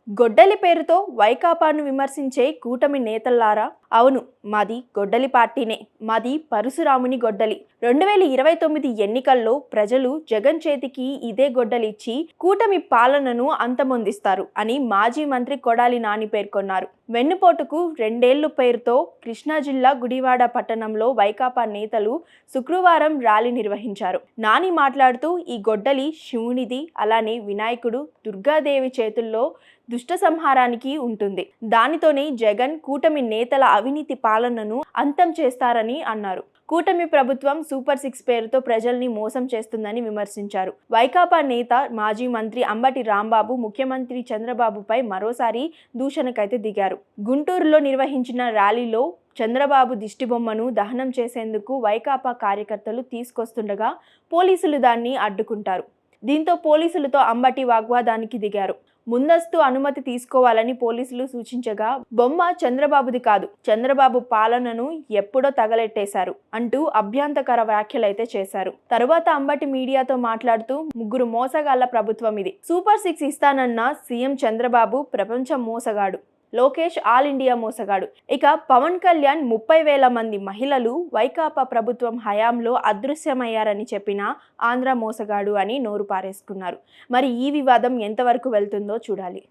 గొడ్డలి పేరుతో వైకాపాను విమర్శించే కూటమి నేతల్లారా, అవును, మాది గొడ్డలి పార్టీనే. మాది పరశురాముని గొడ్డలి. 2029 ఎన్నికల్లో ప్రజలు జగన్ చేతికి ఇదే గొడ్డలిచ్చి కూటమి పాలనను అంతమొందిస్తారు అని మాజీ మంత్రి కొడాలి నాని పేర్కొన్నారు. వెన్నుపోటుకు 2 ఏళ్లు పేరుతో కృష్ణా జిల్లా గుడివాడ పట్టణంలో వైకాపా నేతలు శుక్రవారం ర్యాలీ నిర్వహించారు. నాని మాట్లాడుతూ, ఈ గొడ్డలి శివునిది, అలానే వినాయకుడు, దుర్గాదేవి చేతుల్లో దుష్ట సంహారానికి ఉంటుంది. దానితోనే జగన్ కూటమి నేతల అవినీతి పాలనను అంతం చేస్తారని అన్నారు. కూటమి ప్రభుత్వం సూపర్ 6 పేరుతో ప్రజల్ని మోసం చేస్తుందని విమర్శించారు. వైకాపా నేత మాజీ మంత్రి అంబటి రాంబాబు ముఖ్యమంత్రి చంద్రబాబుపై మరోసారి దూషణకైతే దిగారు. గుంటూరులో నిర్వహించిన ర్యాలీలో చంద్రబాబు దిష్టిబొమ్మను దహనం చేసేందుకు వైకాపా కార్యకర్తలు తీసుకొస్తుండగా పోలీసులు దాన్ని అడ్డుకుంటారు. దీంతో పోలీసులతో అంబటి వాగ్వాదానికి దిగారు. ముందస్తు అనుమతి తీసుకోవాలని పోలీసులు సూచించగా, బొమ్మ చంద్రబాబుది కాదు, చంద్రబాబు పాలనను ఎప్పుడో తగలెట్టేశారు అంటూ అభ్యంతకర వ్యాఖ్యలైతే చేశారు. తరువాత అంబటి మీడియాతో మాట్లాడుతూ, 3 మోసగాళ్ల ప్రభుత్వం ఇది. సూపర్ 6 ఇస్తానన్న సీఎం చంద్రబాబు ప్రపంచ మోసగాడు. లోకేష్ ఆల్ ఇండియా మోసగాడు. ఇక పవన్ కళ్యాణ్ 30,000 మంది మహిళలు వైకాపా ప్రభుత్వం హయాంలో అదృశ్యమయ్యారని చెప్పిన ఆంధ్ర మోసగాడు అని నోరు పారేసుకున్నారు. మరి ఈ వివాదం ఎంతవరకు వెళ్తుందో చూడాలి.